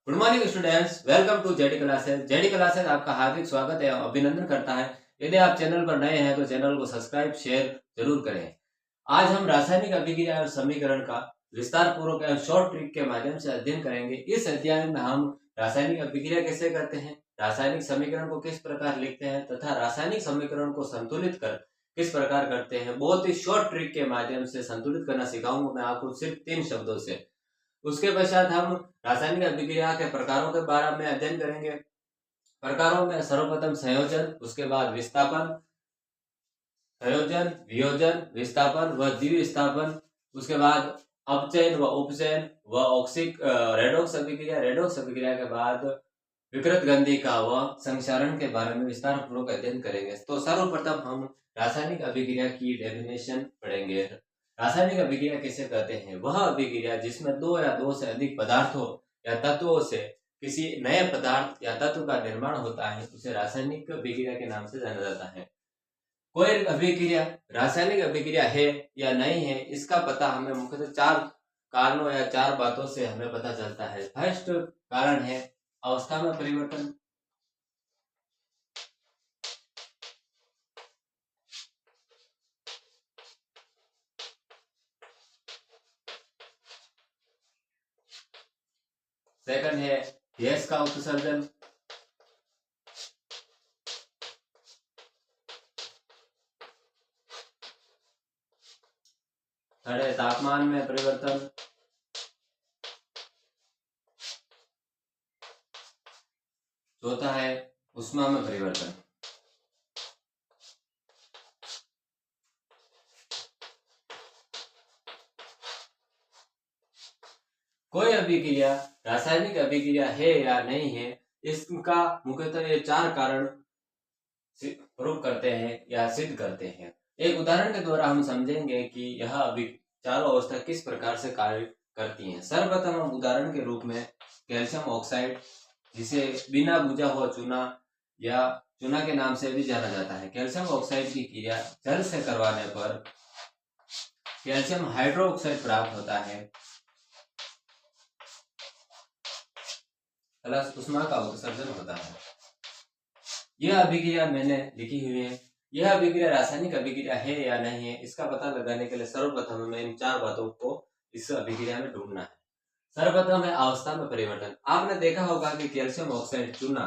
Good morning students, welcome to JD classes. JD classes आपका हार्दिक स्वागत है, अभिनंदन करता है। यदि आप चैनल पर नए हैं तो चैनल को सब्सक्राइब शेयर जरूर करें। आज हम रासायनिक अभिक्रिया और समीकरण का विस्तार पूर्वक एवं शॉर्ट ट्रिक के माध्यम से अध्ययन करेंगे। इस अध्याय में हम रासायनिक अभिक्रिया कैसे करते हैं, रासायनिक समीकरण को किस प्रकार लिखते हैं तथा रासायनिक समीकरण को संतुलित कर किस प्रकार करते हैं, बहुत ही शॉर्ट ट्रिक के माध्यम से संतुलित करना सिखाऊंगा मैं आपको सिर्फ 3 शब्दों से। उसके पश्चात हम रासायनिक अभिक्रिया के प्रकारों के बारे में अध्ययन करेंगे। प्रकारों में सर्वप्रथम संयोजन, उसके बाद विस्थापन, संयोजन, वियोजन, विस्थापन व द्विविस्थापन, उसके बाद अपचयन व उपचयन व ऑक्सिक रेडॉक्स अभिक्रिया, रेडॉक्स अभिक्रिया के बाद विकृत गंधिका व संक्षारण के बारे में विस्तार पूर्वक अध्ययन करेंगे। तो सर्वप्रथम हम रासायनिक अभिक्रिया की डेफिनेशन पढ़ेंगे। रासायनिक अभिक्रिया किसे कहते हैं? वह अभिक्रिया जिसमें दो या दो से अधिक पदार्थों या तत्वों से किसी नए पदार्थ या तत्व का निर्माण होता है उसे रासायनिक अभिक्रिया के नाम से जाना जाता है। कोई अभिक्रिया रासायनिक अभिक्रिया है या नहीं है, इसका पता हमें मुख्यतः 4 कारणों या 4 बातों से हमें पता चलता है। फर्स्ट कारण है अवस्था में परिवर्तन। सेकंड है गैस का उत्सर्जन। थर्ड है तापमान में परिवर्तन। चौथा है ऊष्मा में परिवर्तन। कोई अभिक्रिया रासायनिक अभिक्रिया है या नहीं है, इसका मुख्यतः ये 4 कारण प्रूव करते हैं या सिद्ध करते हैं। एक उदाहरण के द्वारा हम समझेंगे कि यह अभी चारों अवस्था किस प्रकार से कार्य करती हैं। सर्वप्रथम हम उदाहरण के रूप में कैल्शियम ऑक्साइड, जिसे बिना बुझा हुआ चूना या चूना के नाम से भी जाना जाता है, कैल्शियम ऑक्साइड की क्रिया जल से करवाने पर कैल्शियम हाइड्रोक्साइड प्राप्त होता है प्लस ऊष्मा का उत्सर्जन होता है। यह अभिक्रिया मैंने लिखी हुई है। यह अभिक्रिया रासायनिक अभिक्रिया है या नहीं है, इसका पता लगाने के लिए सर्वप्रथम हमें इन 4 बातों को इस अभिक्रिया में ढूंढना है। सर्वप्रथम है अवस्था में परिवर्तन। आपने देखा होगा कि कैल्शियम ऑक्साइड चूना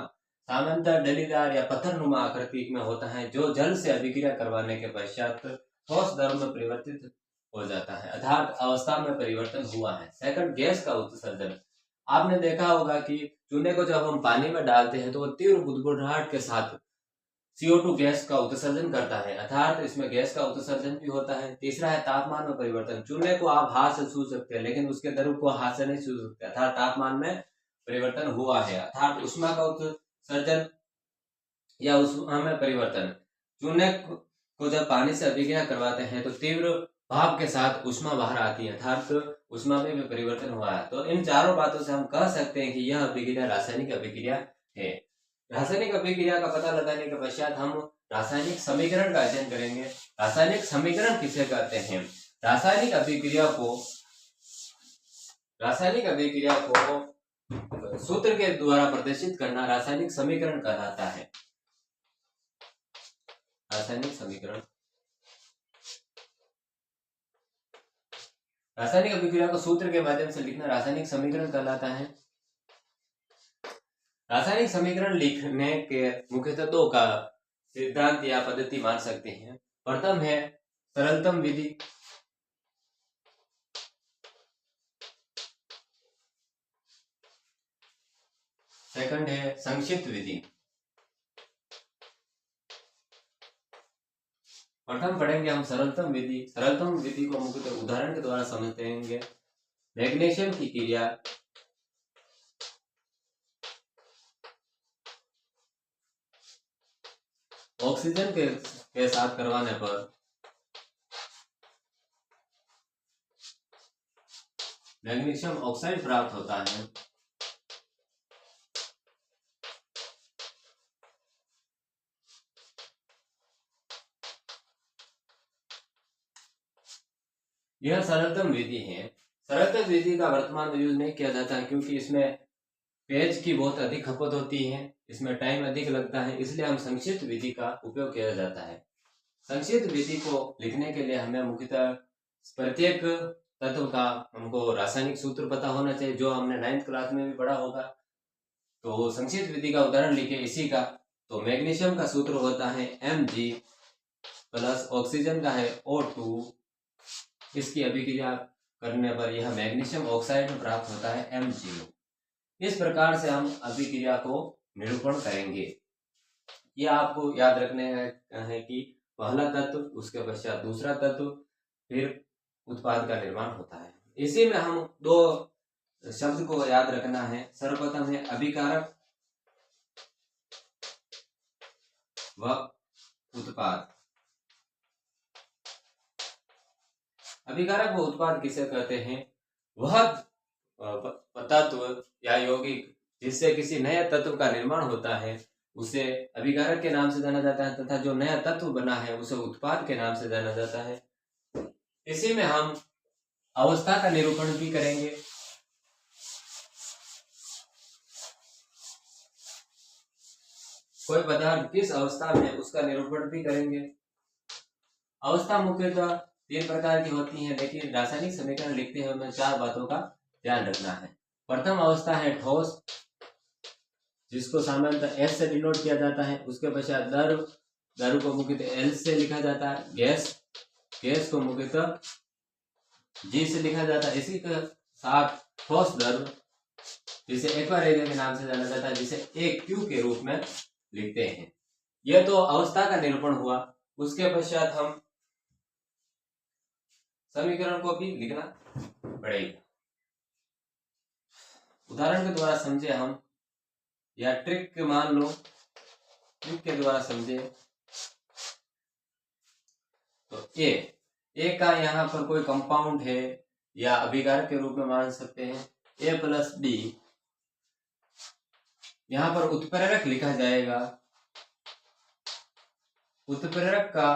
सामान्यतः डलीदार या पत्थरनुमा आकृति में होता है, जो जल से अभिक्रिया करवाने के पश्चात ठोस द्रव में परिवर्तित हो जाता है, अर्थात अवस्था में परिवर्तन हुआ है। सेकंड, गैस का उत्सर्जन। आपने देखा होगा कि चूने को जब हम पानी में डालते हैं तो वो तीव्र बुदबुदाहट के साथ CO2 गैस का उत्सर्जन करता है, अर्थात इसमें गैस का उत्सर्जन भी होता है। तीसरा है तापमान में परिवर्तन। चूने को आप हाथ से छू सकते हैं, लेकिन उसके द्रव को हाथ से नहीं छू सकते, अर्थात तापमान में परिवर्तन हुआ है। अर्थात ऊष्मा का उत्सर्जन या ऊष्मा में परिवर्तन। चूने को जब पानी से अभिक्रिया करवाते हैं तो तीव्र भाप के साथ ऊष्मा बाहर आती है, अर्थात ऊष्मा में भी परिवर्तन हुआ है। तो इन चारों बातों से हम कह सकते हैं कि यह अभिक्रिया रासायनिक अभिक्रिया है। रासायनिक अभिक्रिया का पता लगाने के पश्चात हम रासायनिक समीकरण का अध्ययन करेंगे। रासायनिक समीकरण किसे कहते हैं? रासायनिक अभिक्रिया को सूत्र के द्वारा प्रदर्शित करना रासायनिक समीकरण कहलाता है। रासायनिक समीकरण, रासायनिक अभिक्रिया को सूत्र के माध्यम से लिखना रासायनिक समीकरण कहलाता है। रासायनिक समीकरण लिखने के मुख्यतः 2 का सिद्धांत या पद्धति मान सकते हैं। प्रथम है सरलतम विधि। सेकंड है संक्षिप्त विधि। प्रथम पढ़ेंगे हम सरलतम विधि। सरलतम विधि को मुख्यतः उदाहरण के द्वारा समझते हैं। मैग्नीशियम की क्रिया ऑक्सीजन के साथ करवाने पर मैग्नीशियम ऑक्साइड प्राप्त होता है। यह सरलतम विधि है। सरलतम विधि का वर्तमान में यूज नहीं किया जाता है, क्योंकि इसमें पेज की बहुत अधिक खपत होती है, इसमें टाइम अधिक लगता है, इसलिए हम संक्षिप्त विधि का उपयोग किया जाता है। संक्षिप्त विधि को लिखने के लिए हमें मुख्यतः प्रत्येक तत्व का हमको रासायनिक सूत्र पता होना चाहिए, जो हमने 9th क्लास में भी पढ़ा होगा। तो संक्षिप्त विधि का उदाहरण लिखे इसी का। तो मैग्नीशियम का सूत्र होता है Mg प्लस ऑक्सीजन का है O2। इसकी अभिक्रिया करने पर यह मैग्नीशियम ऑक्साइड में प्राप्त होता है MgO। इस प्रकार से हम अभिक्रिया को निरूपण करेंगे। यह आपको याद रखने है कि पहला तत्व, उसके पश्चात दूसरा तत्व, फिर उत्पाद का निर्माण होता है। इसी में हम दो शब्द को याद रखना है। सर्वप्रथम है अभिकारक व उत्पाद। अभिकारक व उत्पाद किसे कहते हैं? वह तत्व या यौगिक जिससे किसी नए तत्व का निर्माण होता है उसे अभिकारक के नाम से जाना जाता है, तथा जो नया तत्व बना है उसे उत्पाद के नाम से जाना जाता है। इसी में हम अवस्था का निरूपण भी करेंगे। कोई पदार्थ किस अवस्था में, उसका निरूपण भी करेंगे। अवस्था मुख्यतः 3 प्रकार की होती हैं, लेकिन रासायनिक समीकरण लिखते हैं हमें 4 बातों का ध्यान रखना है। प्रथम अवस्था है ठोस, जिसको सामान्यतः S से डिनोट किया जाता है। उसके पश्चात द्रव, द्रव को मुख्यतः L से लिखा जाता है। गैस, गैस को मुख्यतः G से लिखा जाता है। इसी के साथ ठोस द्रव, जिसे एक्वा रेजियन के नाम से जाना जाता है, जिसे AQ के रूप में लिखते हैं। यह तो अवस्था का निरूपण हुआ। उसके पश्चात हम समीकरण को भी लिखना पड़ेगा। उदाहरण के द्वारा समझे हम, या ट्रिक मान लो, ट्रिक के द्वारा समझे तो ए का यहाँ पर कोई कंपाउंड है या अभिकारक के रूप में मान सकते हैं A प्लस D। यहाँ पर उत्प्रेरक लिखा जाएगा। उत्प्रेरक का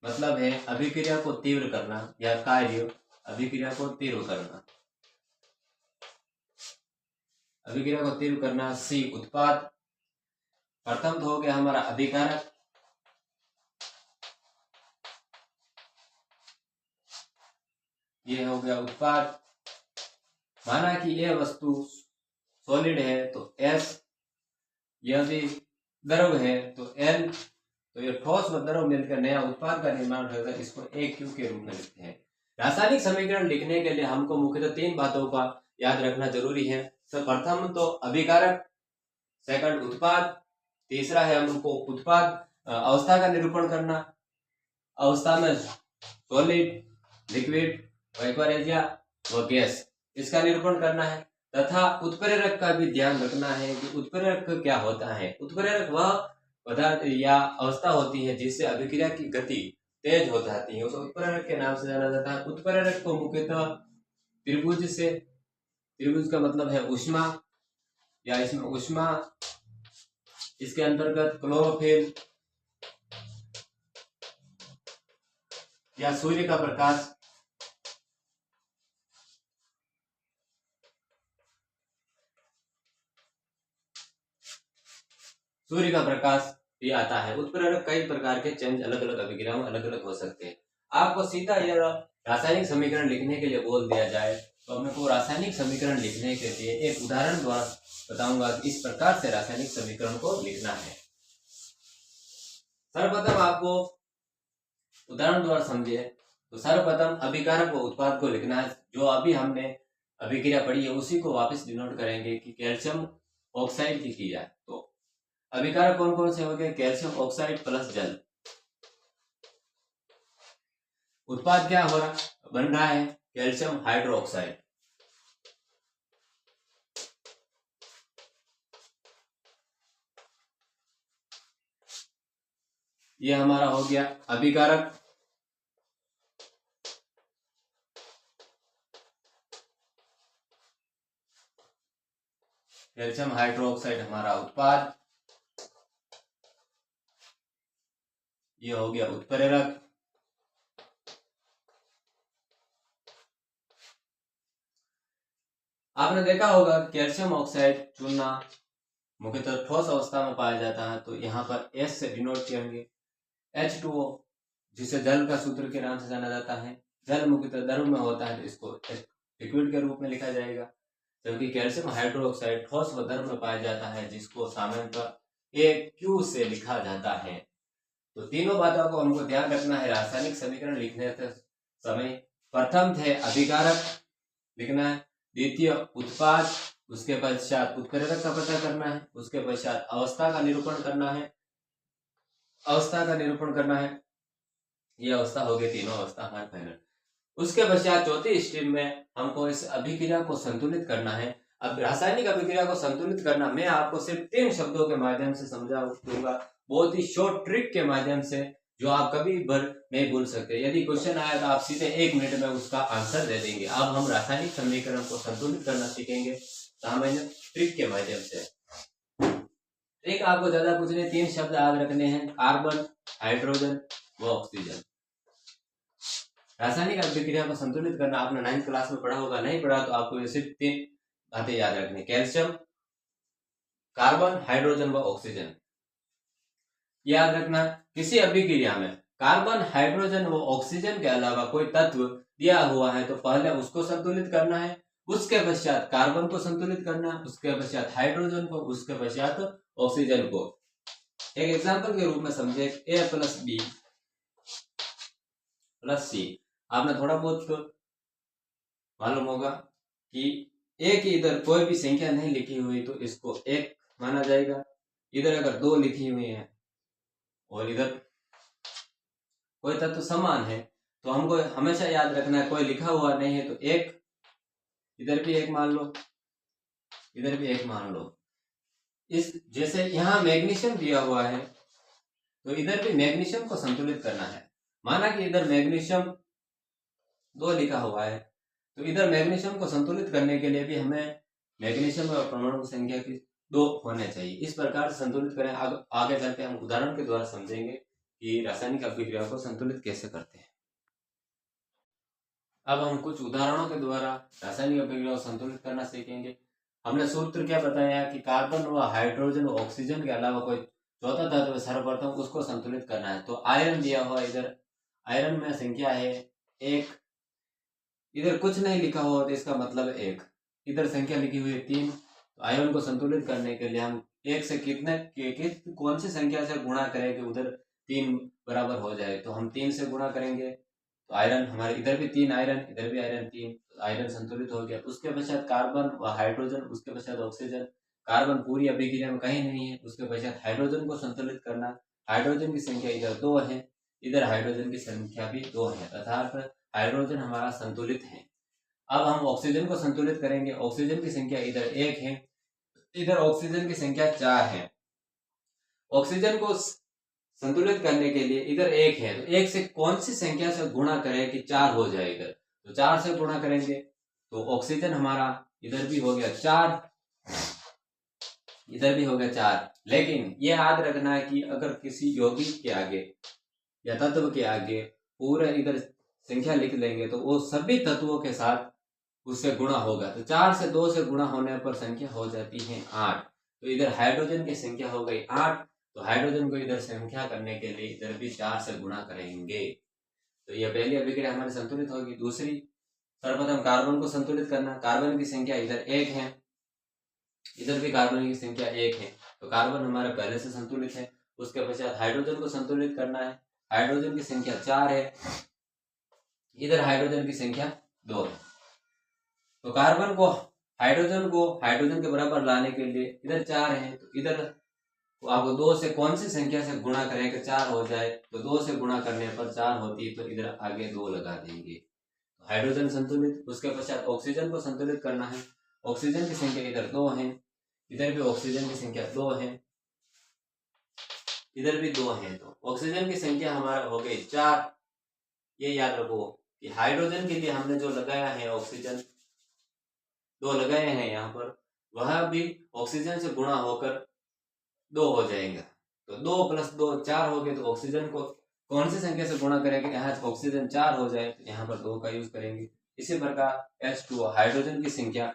मतलब है अभिक्रिया को तीव्र करना या कार्य अभिक्रिया को तीव्र करना। अभिक्रिया को तीव्र करना। C उत्पाद। प्रथम तो हो गया हमारा अभिकारक, ये हो गया उत्पाद। माना कि यह वस्तु सॉलिड है तो S, यह भी द्रव है तो L, तो ये ठोस व द्रव मिलकर नया उत्पाद का निर्माण होगा। इसको AQ के रूप में लिखते हैं। रासायनिक समीकरण लिखने के लिए हमको मुख्यतः 3 बातों का याद रखना जरूरी है। प्रथम तो अभिकारक, सेकंड उत्पाद, तीसरा है हमको उत्पाद अवस्था का निरूपण करना। अवस्था में सॉलिड, लिक्विड, एक्वा व गैस, इसका निरूपण करना है। तथा उत्प्रेरक का भी ध्यान रखना है कि उत्प्रेरक क्या होता है। उत्प्रेरक वह पदार्थ या अवस्था होती है जिससे अभिक्रिया की गति तेज हो जाती है, उसे उत्प्रेरक के नाम से जाना जाता है। उत्प्रेरक को मुख्यतः त्रिभुज से, त्रिभुज का मतलब है ऊष्मा, या इसमें ऊष्मा, इसके अंतर्गत क्लोरोफिल या सूर्य का प्रकाश, सूर्य का प्रकाश भी आता है। उत्प्रेरक कई प्रकार के चेंज अलग अलग अभिक्रियाओं अलग अलग हो सकते हैं। आपको सीधा यह रासायनिक समीकरण लिखने के लिए बोल दिया जाए तो मैं को रासायनिक समीकरण लिखने के लिए एक उदाहरण द्वारा बताऊंगा कि इस प्रकार से रासायनिक समीकरण को लिखना है। सर्वप्रथम आपको उदाहरण द्वारा समझिए तो सर्वप्रथम अभिकारक व उत्पाद को लिखना है। जो अभी हमने अभिक्रिया पढ़ी है उसी को वापस डिनोट करेंगे कि कैल्शियम ऑक्साइड की किया। तो अभिकारक कौन कौन से हो गए? कैल्शियम ऑक्साइड प्लस जल। उत्पाद क्या हो रहा, बन रहा है? Calcium hydroxide. ये हमारा हो गया अभिकारक। कैल्शियम हाइड्रोक्साइड हमारा उत्पाद। ये हो गया उत्प्रेरक। आपने देखा होगा कैल्शियम ऑक्साइड चूना मुख्यतः ठोस अवस्था में पाया जाता है, तो यहाँ पर एस से डिनोट करेंगे। H2O जिसे जल का सूत्र के नाम से जाना जाता है, जल मुख्यतः द्रव में होता है तो इसको लिक्विड के रूप में लिखा जाएगा। जबकि कैल्शियम हाइड्रोक्साइड ठोस व द्रव में पाया जाता है, जिसको सामान्यतः AQ से लिखा जाता है। तो तीनों बातों को हमको ध्यान रखना है रासायनिक समीकरण लिखने समय। प्रथम थे अभिकारक लिखना है, द्वितीय उत्पाद, उसके पश्चात उत्प्रेरक का पता करना है, उसके पश्चात अवस्था का निरूपण करना है, ये अवस्था हो गई, तीनों अवस्था हमारे फाइनल। उसके पश्चात चौथी स्ट्रीम में हमको इस अभिक्रिया को संतुलित करना है। अब रासायनिक अभिक्रिया को संतुलित करना मैं आपको सिर्फ 3 शब्दों के माध्यम से समझा दूंगा, बहुत ही शॉर्ट ट्रिक के माध्यम से, जो आप कभी भर नहीं भूल सकते। यदि क्वेश्चन आया तो आप सीधे 1 मिनट में उसका आंसर दे देंगे। अब हम रासायनिक समीकरण को संतुलित करना सीखेंगे सामान्य ट्रिक के माध्यम से। ट्रिक आपको ज्यादा कुछ नहीं, 3 शब्द याद रखने हैं, कार्बन, हाइड्रोजन व ऑक्सीजन। रासायनिक अभिक्रिया को संतुलित करना आपने 9th क्लास में पढ़ा होगा, नहीं पढ़ा तो आपको ये सिर्फ 3 बातें याद रखनी, कैल्शियम, कार्बन, हाइड्रोजन व ऑक्सीजन। याद रखना किसी अभिक्रिया में कार्बन, हाइड्रोजन व ऑक्सीजन के अलावा कोई तत्व दिया हुआ है तो पहले उसको संतुलित करना है, उसके पश्चात कार्बन को संतुलित करना, उसके पश्चात हाइड्रोजन को, उसके पश्चात ऑक्सीजन को। एक एग्जाम्पल के रूप में समझे, A + B + C। आपने थोड़ा बहुत मालूम होगा कि एक ही इधर कोई भी संख्या नहीं लिखी हुई तो इसको 1 माना जाएगा। इधर अगर 2 लिखी हुई है और इधर कोई तत्व समान है तो हमको हमेशा याद रखना है, कोई लिखा हुआ नहीं है तो 1, इधर भी 1 मान लो, इधर भी 1 मान लो। इस जैसे यहाँ मैग्नीशियम दिया हुआ है तो इधर भी मैग्नीशियम को संतुलित करना है। माना कि इधर मैग्नीशियम 2 लिखा हुआ है तो इधर मैग्नीशियम को संतुलित करने के लिए भी हमें मैग्नीशियम और परमाणु संख्या की 2 होने चाहिए। इस प्रकार से संतुलित करें। आगे चलते हम उदाहरण के द्वारा समझेंगे कि रासायनिक अभिक्रिया को संतुलित कैसे करते हैं। अब हम कुछ उदाहरणों के द्वारा रासायनिक अभिक्रिया को संतुलित करना सीखेंगे। हमने सूत्र क्या बताया कि कार्बन व हाइड्रोजन व ऑक्सीजन के अलावा कोई चौथा तत्व सर्वप्रथम उसको संतुलित करना है। तो आयरन दिया हुआ, इधर आयरन में संख्या है 1, इधर कुछ नहीं लिखा हुआ तो इसका मतलब 1, इधर संख्या लिखी हुई है 3। तो आयरन को संतुलित करने के लिए हम 1 से कौन सी संख्या से गुणा करें कि उधर 3 बराबर हो जाए, तो हम 3 से गुणा करेंगे तो आयरन हमारे इधर भी 3 आयरन, इधर भी आयरन 3, तो आयरन संतुलित हो गया। उसके पश्चात कार्बन व हाइड्रोजन, उसके पश्चात ऑक्सीजन। कार्बन पूरी अभिक्रिया में कहीं नहीं है, उसके पश्चात हाइड्रोजन को संतुलित करना। हाइड्रोजन की संख्या इधर 2 है, इधर हाइड्रोजन की संख्या भी 2 है, अर्थात हाइड्रोजन हमारा संतुलित है। अब हम ऑक्सीजन को संतुलित करेंगे। ऑक्सीजन की संख्या इधर 1 है, इधर ऑक्सीजन की संख्या 4 है। ऑक्सीजन को संतुलित करने के लिए इधर 1 है तो 1 से कौन सी संख्या से गुणा करें कि 4 हो जाए, इधर तो 4 से गुणा करेंगे तो ऑक्सीजन हमारा इधर भी हो गया 4, इधर भी हो गया 4। लेकिन ये याद रखना है कि अगर किसी यौगिक के आगे या तत्व के आगे पूरे इधर संख्या लिख लेंगे तो वो सभी तत्वों के साथ उससे गुणा होगा। तो 4 से 2 से गुणा होने पर संख्या हो जाती है 8। तो इधर हाइड्रोजन की संख्या हो गई 8, तो हाइड्रोजन को इधर संख्या करने के लिए इधर भी 4 से गुणा करेंगे। तो यह पहली अभिक्रिया हमारी संतुलित होगी। दूसरी, सर्वप्रथम कार्बन को संतुलित करना। कार्बन की संख्या इधर 1 है, इधर भी कार्बन की संख्या 1 है, तो कार्बन हमारा पहले से संतुलित है। उसके पश्चात हाइड्रोजन को संतुलित करना है। हाइड्रोजन की संख्या 4 है, इधर हाइड्रोजन की संख्या 2 है। तो कार्बन को हाइड्रोजन के बराबर लाने के लिए इधर 4 है, तो इधर आपको 2 से कौन सी संख्या से गुणा करें कि 4 हो जाए, तो 2 से गुणा करने पर 4 होती है, तो इधर आगे 2 लगा देंगे। तो हाइड्रोजन संतुलित। उसके पश्चात ऑक्सीजन को संतुलित करना है। ऑक्सीजन की संख्या इधर 2 है, इधर भी ऑक्सीजन की संख्या 2 है, इधर भी 2 है, तो ऑक्सीजन की संख्या हमारा हो गई 4। ये याद रखो कि हाइड्रोजन के लिए हमने जो लगाया है ऑक्सीजन 2 लगाए हैं यहाँ पर, वह भी ऑक्सीजन से गुणा होकर 2 हो जाएगा। तो 2 + 2 4 हो गए। तो ऑक्सीजन को कौन सी संख्या से गुणा करेंगे, यहाँ ऑक्सीजन 4 हो जाए तो यहाँ पर 2 का यूज करेंगे। इसी प्रकार H2O हाइड्रोजन की संख्या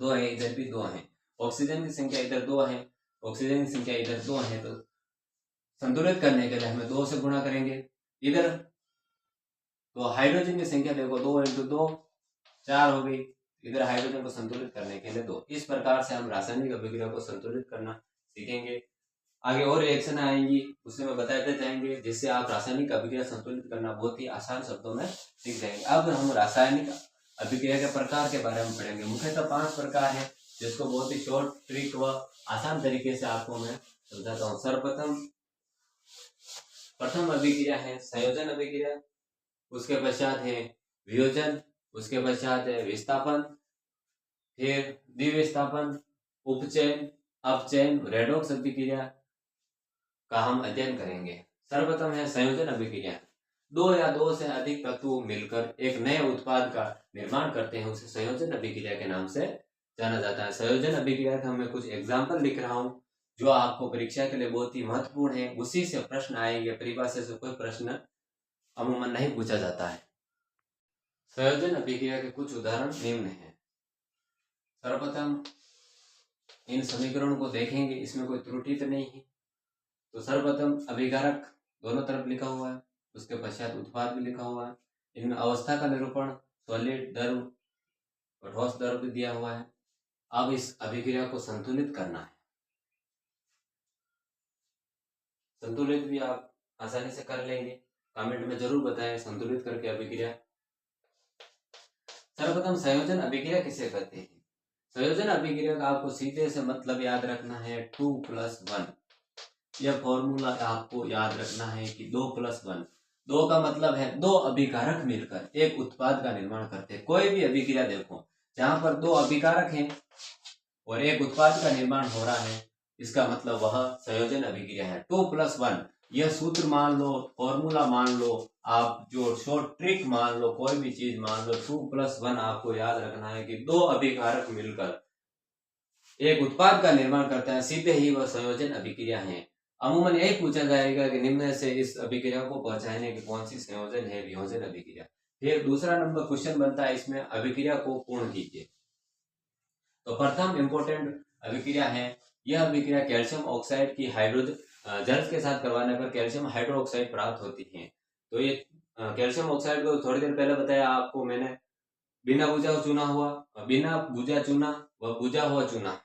2 है, इधर भी 2 है। ऑक्सीजन की संख्या इधर 2 है, ऑक्सीजन की संख्या इधर 2 है, तो संतुलित करने के लिए हमें 2 से गुणा करेंगे इधर। तो हाइड्रोजन की संख्या देखो 2 × 2 4 हो गई। इधर हाइड्रोजन को संतुलित करने के लिए 2। इस प्रकार से हम रासायनिक अभिक्रिया को संतुलित करना सीखेंगे। आगे और रिएक्शन आएंगी, उससे मैं बताते जाएंगे, जिससे आप रासायनिक अभिक्रिया संतुलित करना बहुत ही आसान शब्दों में सीख जाएंगे। अब हम रासायनिक अभिक्रिया के प्रकार के बारे में पढ़ेंगे। मुख्यतः 5 प्रकार है, जिसको बहुत ही शॉर्ट ट्रिक व आसान तरीके से आपको मैं समझाता हूँ। सर्वप्रथम प्रथम अभिक्रिया है संयोजन अभिक्रिया, उसके पश्चात है वियोजन, उसके पश्चात है विस्थापन, फिर द्विविस्थापन, उपचयन, अपचयन, रेडॉक्स अभिक्रिया का हम अध्ययन करेंगे। सर्वप्रथम है संयोजन अभिक्रिया। 2 या 2 से अधिक तत्व मिलकर एक नए उत्पाद का निर्माण करते हैं, उसे संयोजन अभिक्रिया के नाम से जाना जाता है। संयोजन अभिक्रिया का मैं कुछ एग्जाम्पल लिख रहा हूँ जो आपको परीक्षा के लिए बहुत ही महत्वपूर्ण है, उसी से प्रश्न आएंगे। परिभाषा से कोई प्रश्न अमूमन नहीं पूछा जाता है। संयोजन अभिक्रिया के कुछ उदाहरण निम्न है। सर्वप्रथम इन समीकरणों को देखेंगे, इसमें कोई त्रुटि तो नहीं है। तो सर्वप्रथम अभिकारक दोनों तरफ लिखा हुआ है, उसके पश्चात उत्पाद भी लिखा हुआ है। इनमें अवस्था का निरूपण, सॉलिड द्रव और ठोस द्रव भी दिया हुआ है। अब इस अभिक्रिया को संतुलित करना है। संतुलित भी आप आसानी से कर लेंगे, कमेंट में जरूर बताएं संतुलित करके अभिक्रिया। सर्वप्रथम संयोजन अभिक्रिया किसे कहते हैं? संयोजन अभिक्रिया का आपको सीधे से मतलब याद रखना है 2+1। यह फॉर्मूला आपको याद रखना है कि 2+1। 2 का मतलब है 2 अभिकारक मिलकर एक उत्पाद का निर्माण करते हैं। कोई भी अभिक्रिया देखो जहां पर 2 अभिकारक हैं और एक उत्पाद का निर्माण हो रहा है, इसका मतलब वह संयोजन अभिक्रिया है। 2+1 यह सूत्र मान लो, फॉर्मूला मान लो, आप जो शॉर्ट ट्रिक मान लो, कोई भी चीज मान लो, 2+1 आपको याद रखना है कि 2 अभिकारक मिलकर एक उत्पाद का निर्माण करता है, सीधे ही वह संयोजन अभिक्रिया है। अमूमन यही पूछा जाएगा कि निम्न से इस अभिक्रिया को पहचानने की कौन सी संयोजन है? वियोजन अभिक्रिया। फिर दूसरा नंबर क्वेश्चन बनता है इसमें, अभिक्रिया को पूर्ण कीजिए। तो प्रथम इंपोर्टेंट अभिक्रिया है, यह अभिक्रिया कैल्शियम ऑक्साइड की हाइड्रोजन जल के साथ करवाने पर कैल्शियम हाइड्रोक्साइड प्राप्त होती है। तो ये कैल्शियम ऑक्साइड को थोड़ी देर पहले बताया आपको मैंने, बिना बुझा चूना हुआ, बिना बुझा चूना व बुझा हुआ चूना,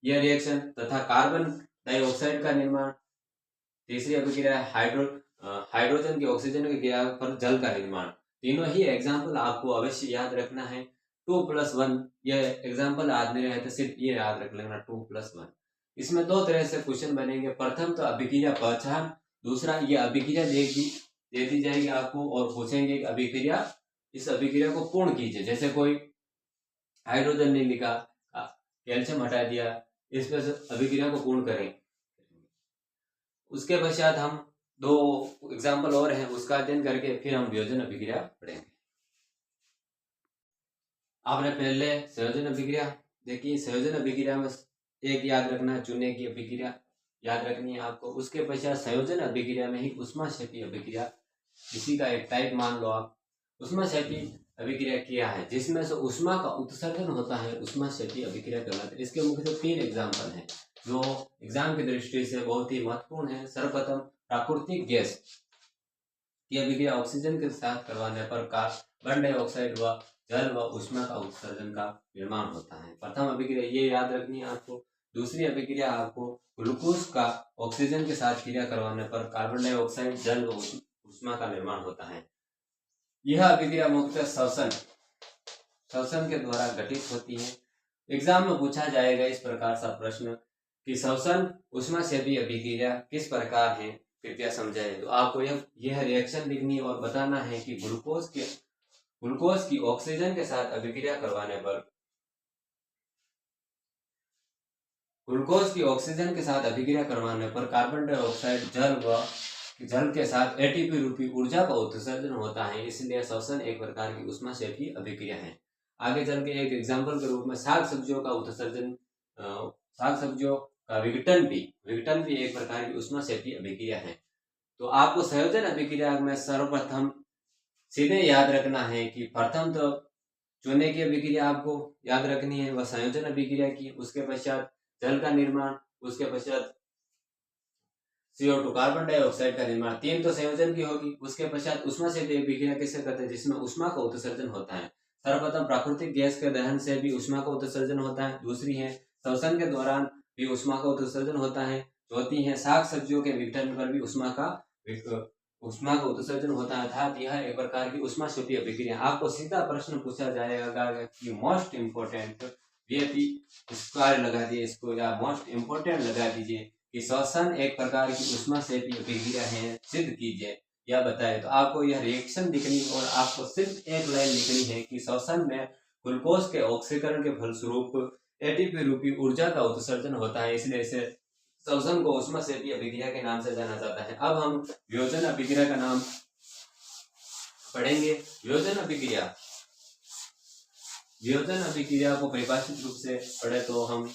यह रिएक्शन, तथा कार्बन डाइऑक्साइड का निर्माण। तीसरी अभिक्रिया हाइड्रोजन की ऑक्सीजन की क्रिया पर जल का निर्माण। तीनों ही एग्जाम्पल आपको अवश्य याद रखना है। 2+1 यह एग्जाम्पल याद नहीं रहे तो सिर्फ ये याद रख लेना 2+1। इसमें 2 तरह से क्वेश्चन बनेंगे। प्रथम तो अभिक्रिया पहचान, दूसरा ये अभिक्रिया दे दी जाएगी आपको और पूछेंगे कि अभिक्रिया, इस अभिक्रिया को पूर्ण कीजिए। जैसे कोई हाइड्रोजन नहीं लिखा, कैल्शियम हटा दिया, इस पर अभिक्रिया को पूर्ण करें। उसके पश्चात हम 2 एग्जाम्पल और हैं, उसका अध्ययन करके फिर हम वियोजन अभिक्रिया पढ़ेंगे। आपने पहले संयोजन अभिक्रिया देखिए। संयोजन अभिक्रिया में एक याद रखना है, चूने की अभिक्रिया याद रखनी है आपको। उसके पश्चात संयोजन अभिक्रिया में ही उष्माक्षेपी अभिक्रिया, इसी का एक टाइप मान लो आप। उष्माक्षेपी अभिक्रिया क्या है? जिसमें से उष्मा का उत्सर्जन होता है, उष्माक्षेपी अभिक्रिया कहलाती है। इसके मुख्य 3 एग्जाम्पल हैं जो एग्जाम की दृष्टि से बहुत ही महत्वपूर्ण है। सर्वप्रथम प्राकृतिक गैस की अभिक्रिया ऑक्सीजन के साथ करवाने पर कार्बन डाइऑक्साइड व जल व उष्मा का उत्सर्जन का निर्माण होता है। प्रथम अभिक्रिया ये याद रखनी है आपको। दूसरी अभिक्रिया आपको ग्लूकोज का ऑक्सीजन के साथ क्रिया करवाने पर कार्बन डाइऑक्साइड, जल व उष्मा का निर्माण होता है। यह अभिक्रिया मुख्यतः श्वसन के द्वारा घटित होती है। एग्जाम में पूछा जाएगा इस प्रकार सा प्रश्न कि श्वसन उष्माक्षेपी अभिक्रिया किस प्रकार है, कृपया समझाएं। तो आपको यह रिएक्शन लिखनी और बताना है कि ग्लूकोज की ऑक्सीजन के साथ अभिक्रिया करवाने पर, ग्लूकोज की ऑक्सीजन के साथ अभिक्रिया करवाने पर कार्बन डाइऑक्साइड, जल के साथ एटीपी रूपी ऊर्जा का उत्सर्जन होता है। इसलिए श्वसन एक प्रकार की उष्माक्षेपी अभिक्रिया है। आगे चल के एक एग्जाम्पल के रूप में साग सब्जियों का उत्सर्जन, साग सब्जियों का विघटन भी एक प्रकार की उष्माक्षेपी अभिक्रिया है। तो आपको संयोजन अभिक्रिया में सर्वप्रथम सीधे याद रखना है कि प्रथम तो चूने की अभिक्रिया आपको याद रखनी है, वह संयोजन अभिक्रिया की। उसके पश्चात जल का निर्माण, उसके पश्चात CO2 कार्बन डाइऑक्साइड का निर्माण, तीन तो संयोजन की होगी। उसके पश्चात उष्मा से भी अभिक्रिया किसे कहते हैं, जिसमें उष्मा का उत्सर्जन होता है। सर्वप्रथम प्राकृतिक गैस के दहन से भी उष्मा का उत्सर्जन होता है। दूसरी है श्वसन के दौरान भी उष्मा का उत्सर्जन होता है। चौथी है शाक सब्जियों के विघटन पर भी उष्मा का उत्सर्जन होता है, अर्थात यह एक प्रकार की उष्मास्वपी अभिक्रिया। आपको सीधा प्रश्न पूछा जाएगा कि मोस्ट इम्पोर्टेंट कार्य लगा दिए इसको, या मोस्ट इम्पोर्टेंट लगा दीजिए कि श्वसन एक प्रकार की उष्मास्वपी अभिक्रिया है, सिद्ध कीजिए या बताए। तो आपको यह रिएक्शन लिखनी और आपको सिर्फ एक लाइन लिखनी है कि श्वसन में ग्लूकोज के ऑक्सीकरण के फलस्वरूप एटीपी रूपी ऊर्जा का उत्सर्जन होता है, इसलिए इसे श्वसन को उष्मास्वपी अभिक्रिया के नाम से जाना जाता है। अब हम वियोजन अभिक्रिया का नाम पढ़ेंगे। वियोजन अभिक्रिया को परिभाषित रूप से पढ़े तो हम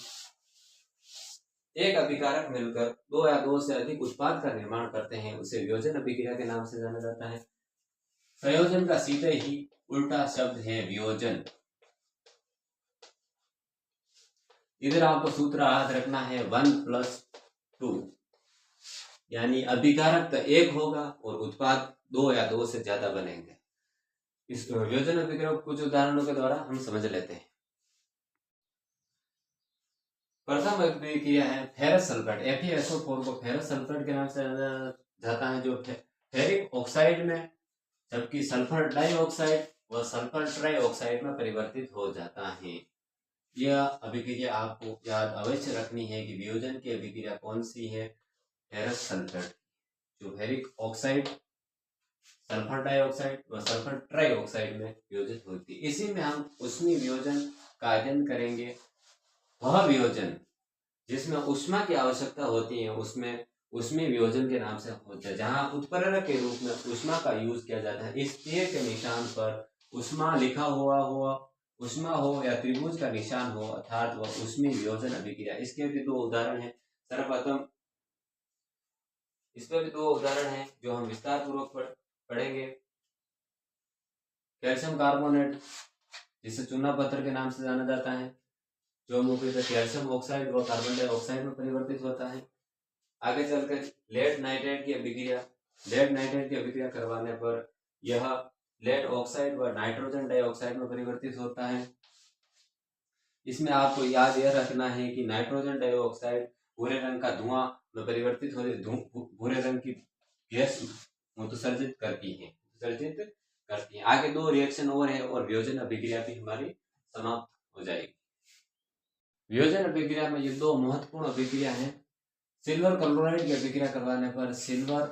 एक अभिकारक मिलकर दो या दो से अधिक उत्पाद का निर्माण करते हैं, उसे वियोजन अभिक्रिया के नाम से जाना जाता है। संयोजन का सीधे ही उल्टा शब्द है वियोजन। इधर आपको सूत्र याद रखना है 1+2, यानी अभिकारक तो एक होगा और उत्पाद दो या दो से ज्यादा बनेंगे। इस वियोजन अभिक्रिया को कुछ उदाहरणों के द्वारा हम समझ लेते हैं। प्रथम अभिक्रिया है फेरस सल्फेट, FeSO4 को फेरस सल्फेट के नाम से जाना जाता है, जो फेरिक ऑक्साइड में, जबकि सल्फर डाइऑक्साइड व सल्फर ट्राइऑक्साइड में परिवर्तित हो जाता है। यह अभिक्रिया आपको याद अवश्य रखनी है कि वियोजन की अभिक्रिया कौन सी है, फेरस सल्फेट, जो फेरिक ऑक्साइड, सल्फर डाइऑक्साइड व सल्फर ट्राइऑक्साइड में वियोजित होती है। इसी में हम उष्मीय वियोजन का अध्ययन करेंगे। वह वियोजन जिसमें उष्मा की आवश्यकता होती है उसमें उष्मीय वियोजन के नाम से होता है, जहां उत्प्रेरक के रूप में उष्मा का यूज किया जाता है। इस तीर के निशान पर उष्मा लिखा हुआ हो, उष्मा हो या त्रिभुज का निशान हो, अर्थात वह उष्मीय वियोजन अभिक्रिया। इसके भी दो उदाहरण हैं। सर्वप्रथम इसमें भी दो उदाहरण हैं जो हम विस्तार पूर्वक पढ़ेंगे। कैल्शियम कार्बोनेट, जिसे चूना पत्थर के नाम से जाना जाता है, जो मुख्यतः कैल्शियम ऑक्साइड व कार्बन डाइऑक्साइड में परिवर्तित होता है। आगे चलकर लेड नाइट्रेट की अभिक्रिया करवाने पर यह लेड ऑक्साइड व नाइट्रोजन डाइऑक्साइड में परिवर्तित होता है। इसमें आपको याद यह रखना है कि नाइट्रोजन डाइऑक्साइड भूरे रंग का धुआं में परिवर्तित होकर भूरे रंग की गैस उत्सर्जित करती है। आगे दो रिएक्शन और है और वियोजन अभिक्रिया भी हमारी समाप्त हो जाएगी। वियोजन अभिक्रिया में ये दो महत्वपूर्ण अभिक्रिया हैं। सिल्वर क्लोराइड की अभिक्रिया करवाने पर सिल्वर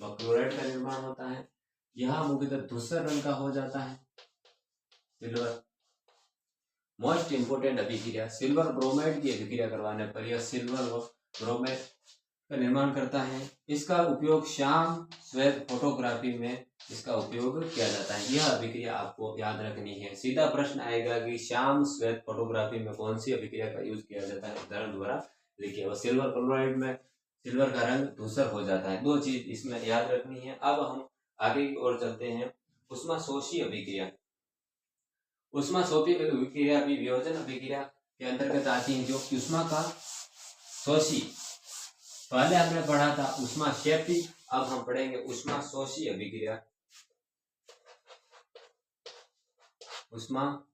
व क्लोराइड का निर्माण होता है। यह मुख्यतः धूसर रंग का हो जाता है सिल्वर। मोस्ट इंपोर्टेंट अभिक्रिया सिल्वर ब्रोमाइड की अभिक्रिया करवाने पर यह सिल्वर व ब्रोमाइड का निर्माण करता है। इसका उपयोग श्याम श्वेत फोटोग्राफी में इसका उपयोग किया जाता है। यह अभिक्रिया आपको याद रखनी है। सीधा प्रश्न आएगा कि श्याम श्वेत फोटोग्राफी में कौन सी अभिक्रिया का यूज किया जाता है, उदाहरण द्वारा लिखिए। और सिल्वर क्लोराइड में सिल्वर का रंग धूसर हो जाता है। दो चीज इसमें याद रखनी है। अब हम आगे की ओर चलते हैं। उष्माशोषी अभिक्रिया। उष्माशोषी अभिक्रिया भी वियोजन अभिक्रिया के अंतर्गत आती है, जो उष्मा का शोषी। पहले हमने पढ़ा था उष्माक्षेपी, अब हम पढ़ेंगे उष्माशोषी अभिक्रिया। उष्माशोषी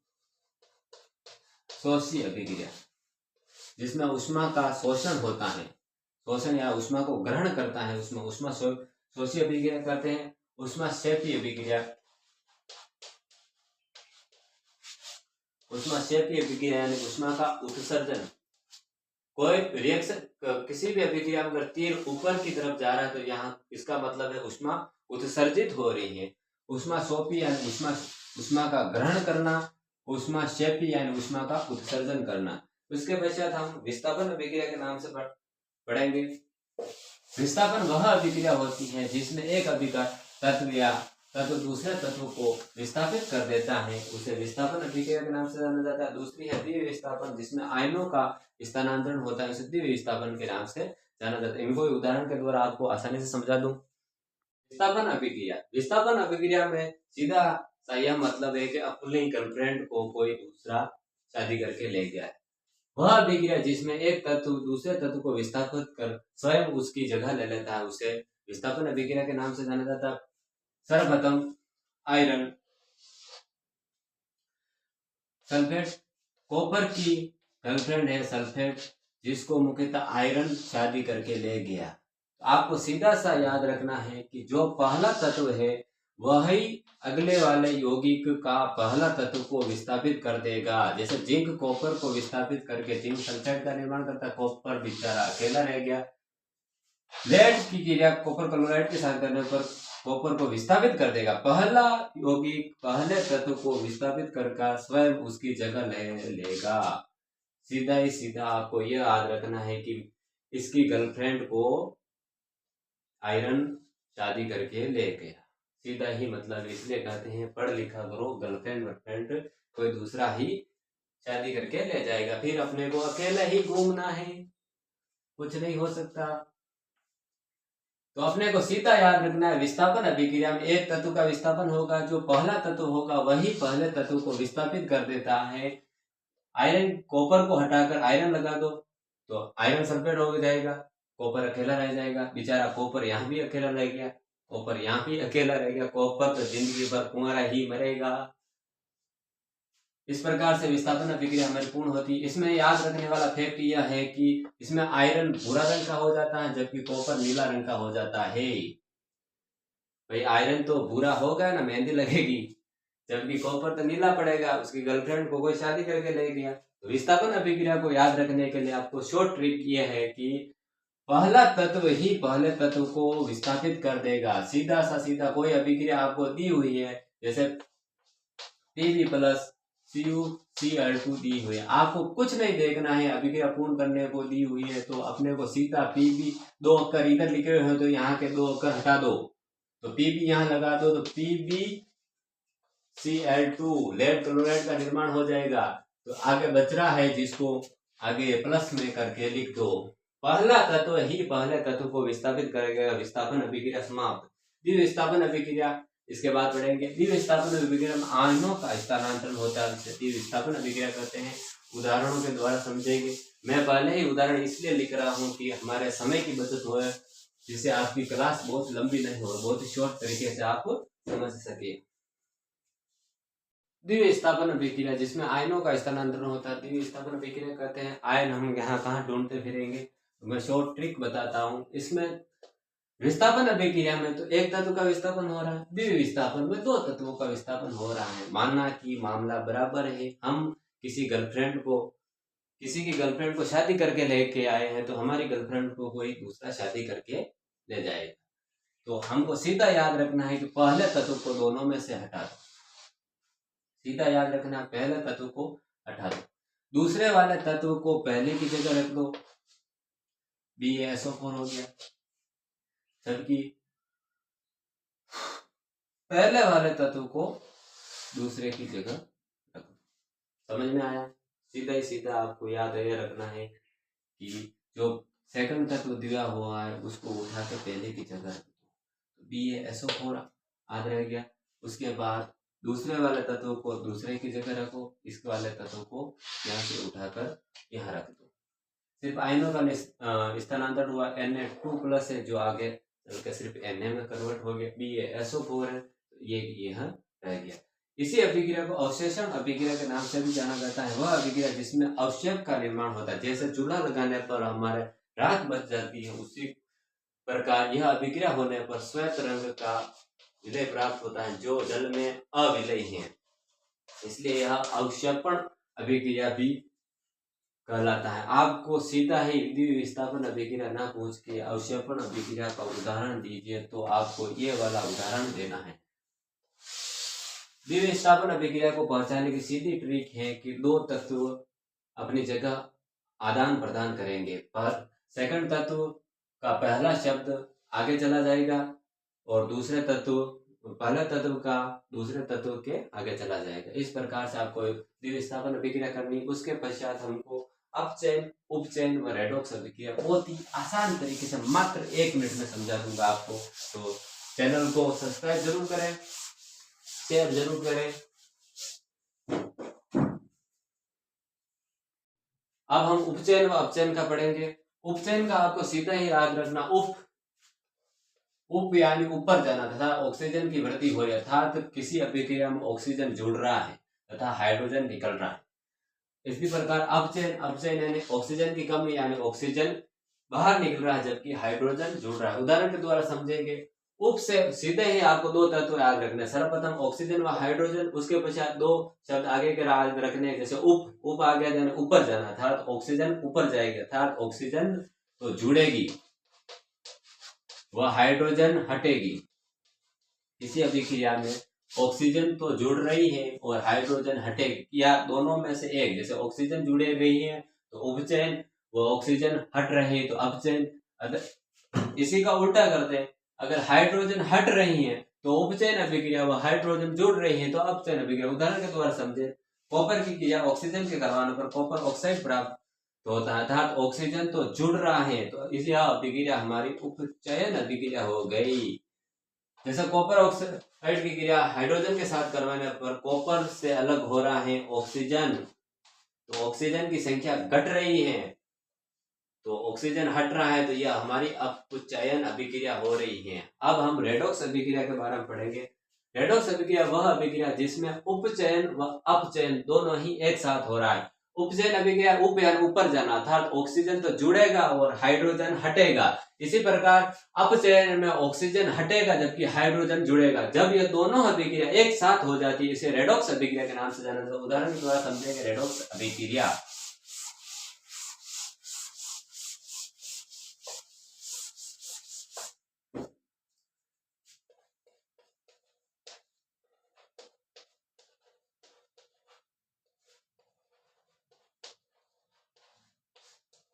अभिक्रिया जिसमें उष्मा का शोषण होता है, शोषण या उष्मा को ग्रहण करता है, उसमें उष्माशोषी अभिक्रिया करते हैं। उष्माक्षेपी अभिक्रिया यानी उष्मा का उत्सर्जन। कोई रिएक्शन किसी भी अभिक्रिया में अगर तीर ऊपर की तरफ जा रहा है तो यहाँ इसका मतलब है उष्मा उत्सर्जित हो रही है। उष्माशोषी यानी उष्मा का ग्रहण करना, उष्माक्षेपी यानी उष्मा का उत्सर्जन करना। उसके पश्चात हम विस्थापन अभिक्रिया के नाम से पढ़ेंगे। विस्थापन वह अभिक्रिया होती है जिसमें एक अभिकार तत्व या तत्व दूसरे तत्व को विस्थापित कर देता है, उसे विस्थापन अभिक्रिया के नाम से जाना जाता है। दूसरी है द्वितीय विस्थापन, जिसमें आयनों का स्थानांतरण होता है, उसे द्वितीय विस्थापन के नाम से जाना जाता है। इनको उदाहरण के द्वारा आपको आसानी से समझा दूं। विस्थापन अभिक्रिया में सीधा सा यह मतलब है कि अपनी गर्लफ्रेंड को कोई दूसरा शादी करके ले गया है। वह अभिक्रिया जिसमें एक तत्व दूसरे तत्व को विस्थापित कर स्वयं उसकी जगह ले लेता है उसे विस्थापन अभिक्रिया के नाम से जाना जाता है। सर्वप्रथम आयरन सल्फेट, कॉपर की गर्लफ्रेंड है सल्फेट, जिसको मुख्यतः आयरन शादी करके ले गया। तो आपको सीधा सा याद रखना है कि जो पहला तत्व है वही अगले वाले यौगिक का पहला तत्व को विस्थापित कर देगा। जैसे जिंक कॉपर को विस्थापित करके जिंक सल्फाइड का निर्माण करता, कॉपर बेचारा अकेला रह गया। लेड की क्रिया कॉपर क्लोराइड के साथ करने पर कॉपर को विस्थापित कर देगा। पहला यौगिक पहले तत्व को विस्थापित कर स्वयं उसकी जगह ले लेगा। सीधा ही सीधा आपको यह याद रखना है कि इसकी गर्लफ्रेंड को आयरन शादी करके ले गया। सीधा ही मतलब इसलिए कहते हैं पढ़ लिखा करो, गर्लफ्रेंड वर्लफ्रेंड कोई दूसरा ही शादी करके ले जाएगा, फिर अपने को अकेला ही घूमना है, कुछ नहीं हो सकता। तो अपने को सीधा याद रखना है विस्थापन अभिक्रिया में एक तत्व का विस्थापन होगा, जो पहला तत्व होगा वही पहले तत्व को विस्थापित कर देता है। आयरन कॉपर को हटाकर आयरन लगा दो तो आयरन सल्फेट हो जाएगा, कॉपर अकेला रह जाएगा। बेचारा कॉपर यहाँ भी अकेला रह गया, कॉपर यहाँ भी अकेला रह गया, कॉपर तो जिंदगी भर कुंवारा ही मरेगा। इस प्रकार से विस्थापन अभिक्रिया हमारी पूर्ण होती है। इसमें याद रखने वाला फैक्ट यह है कि इसमें आयरन भूरा रंग का हो जाता है जबकि कॉपर नीला रंग का हो जाता है। भाई आयरन तो भूरा होगा ना, मेहंदी लगेगी, जबकि कॉपर तो नीला पड़ेगा। उसकी गर्लफ्रेंड को कोई शादी करके ले गया। तो विस्थापन अभिक्रिया को याद रखने के लिए आपको शॉर्ट ट्रिक यह है कि पहला तत्व ही पहले तत्व को विस्थापित कर देगा। सीधा सा सीधा कोई अभिक्रिया आपको दी हुई है, जैसे Pb प्लस CuCl2 दी हुई है, आपको कुछ नहीं देखना है, अभिक्रिया पूर्ण करने को दी हुई है। तो अपने को सीधा Pb, दो अक्षर इधर लिखे हुए हैं तो यहाँ के दो अक्षर हटा दो, तो Pb यहाँ लगा दो तो PbCl2 लेड क्लोराइड का निर्माण हो जाएगा। तो आगे बच रहा है जिसको आगे प्लस में करके लिख दो। पहला तत्व ही पहले तत्व को विस्थापित करेगा। विस्थापन अभिक्रिया समाप्त। द्विविस्थापन अभिक्रिया इसके बाद पढ़ेंगे। द्विविस्थापन अभिक्रिया में आयनों का स्थानांतरण होता है, द्विविस्थापन अभिक्रिया करते हैं। उदाहरणों के द्वारा समझेंगे। मैं पहले ही उदाहरण इसलिए लिख रहा हूँ कि हमारे समय की बचत हो, जिससे आपकी क्लास बहुत लंबी नहीं हो, बहुत ही शॉर्ट तरीके से आप समझ सके। द्विविस्थापन अभिक्रिया जिसमें आयनों का स्थानांतरण होता है, द्विविस्थापन अभिक्रिया कहते हैं। आयन हम यहाँ कहाँ ढूंढते फिरेंगे, तो मैं शॉर्ट ट्रिक बताता हूँ। इसमें विस्थापन अभिक्रिया में तो एक तत्व का विस्थापन हो रहा है, द्विविस्थापन में दो तत्वों का विस्थापन हो रहा है। मानना कि मामला बराबर है, हम किसी की गर्लफ्रेंड को शादी करके लेके आए हैं, तो हमारी गर्लफ्रेंड को कोई दूसरा शादी करके ले जाएगा। तो हमको सीधा याद रखना है कि पहले तत्व को दोनों में से हटा दो। सीधा याद रखना, पहले तत्व को हटा दो, दूसरे वाले तत्व को पहले की जगह रख दो, BaSO4 हो गया। जबकि पहले वाले तत्व को दूसरे की जगह रख दो। समझ में आया? सीधा ही सीधा आपको याद रखना है कि जो सेकंड तत्व दिया हुआ है उसको उठा के पहले की जगह रख दो। BaSO4 याद रह गया। उसके बाद दूसरे वाले तत्व को दूसरे की जगह रखो, इसके वाले तत्व को यहाँ से उठाकर यहाँ रख दो। सिर्फ आयनों का स्थानांतरण हुआ, Na2+ है जो आगे चलकर सिर्फ Na में कन्वर्ट हो गया, BaSO4 है, तो ये यहाँ रह गया। इसी अभिक्रिया को अवशेषण अभिक्रिया के नाम से भी जाना जाता है। वह अभिक्रिया जिसमें अवक्षेप का निर्माण होता है, जैसे चूल्हा लगाने पर हमारे राख बच जाती है, उसी प्रकार यह अभिक्रिया होने पर श्वेत रंग का विलय प्राप्त होता है जो जल में अविलयी है, इसलिए यह अवक्षेपण अभिक्रिया भी कहलाता है। आपको सीधा ही द्विविस्थापन अभिक्रिया ना पूछ के अवक्षेपण अभिक्रिया का उदाहरण दीजिए, तो आपको ये वाला उदाहरण देना है। द्विविस्थापन अभिक्रिया को पहचानने की सीधी ट्रिक है कि दो तत्व अपनी जगह आदान प्रदान करेंगे, पर सेकंड तत्व का पहला शब्द आगे चला जाएगा और दूसरे तत्व पहले तत्व का दूसरे तत्व के आगे चला जाएगा। इस प्रकार से आपको द्विविस्थापन अभिक्रिया करनी। उसके पश्चात हमको अपचयन, उपचयन व रेडॉक्स अभिक्रिया बहुत ही आसान तरीके से मात्र 1 मिनट में समझा दूंगा आपको। तो चैनल को सब्सक्राइब जरूर करें, शेयर जरूर करें। अब हम उपचयन व अपचयन का पढ़ेंगे। उपचयन का आपको सीधा ही याद रखना, उप यानी ऊपर जाना तथा ऑक्सीजन की वृद्धि हो रही है, अर्थात किसी अभिक्रिया में ऑक्सीजन जुड़ रहा है तथा हाइड्रोजन निकल रहा है। इसी प्रकार अपचयन यानी ऑक्सीजन की कमी यानी ऑक्सीजन बाहर निकल रहा है जबकि हाइड्रोजन जुड़ रहा है। उदाहरण के द्वारा समझेंगे। उप से सीधे ही आपको दो तत्व याद रखने, सर्वप्रथम ऑक्सीजन व हाइड्रोजन, उसके पश्चात दो शब्द आगे के याद रखने, जैसे उप आ गया यानी ऊपर जाना, अर्थात ऑक्सीजन ऊपर जाएगी, अर्थात ऑक्सीजन तो जुड़ेगी वह हाइड्रोजन हटेगी। किसी अभिक्रिया में ऑक्सीजन तो जुड़ रही है और हाइड्रोजन हटेगी, या दोनों में से एक, जैसे ऑक्सीजन जुड़े रही है तो उपचयन, वो ऑक्सीजन हट रही है तो अपचयन। इसी का उल्टा करते हैं, अगर हाइड्रोजन हट रही है तो उपचयन अभिक्रिया, व हाइड्रोजन जुड़ रही है तो अपचयन अभिक्रिया। उदाहरण के द्वारा समझे, कॉपर की क्रिया ऑक्सीजन के करवाने पर कॉपर ऑक्साइड प्राप्त होता है, अर्थात ऑक्सीजन तो जुड़ रहा है तो इसलिए अभिक्रिया हमारी उपचयन अभिक्रिया हो गई। जैसे कॉपर ऑक्साइड की क्रिया हाइड्रोजन के साथ करवाने पर कॉपर से अलग हो रहा है ऑक्सीजन, तो ऑक्सीजन की संख्या घट रही है तो ऑक्सीजन हट रहा है, तो यह हमारी अपचयन अभिक्रिया हो रही है। अब हम रेडॉक्स अभिक्रिया के बारे में पढ़ेंगे। रेडॉक्स अभिक्रिया वह अभिक्रिया जिसमें उपचयन व अपचयन दोनों ही एक साथ हो रहा है। उपचयन अभिक्रिया उप यानी ऊपर जाना, अर्थात ऑक्सीजन तो जुड़ेगा और हाइड्रोजन हटेगा। इसी प्रकार अपचयन में ऑक्सीजन हटेगा जबकि हाइड्रोजन जुड़ेगा। जब ये दोनों अभिक्रिया एक साथ हो जाती है इसे रेडॉक्स अभिक्रिया के नाम से जाना जाता है। उदाहरण के द्वारा समझेंगे रेडॉक्स अभिक्रिया।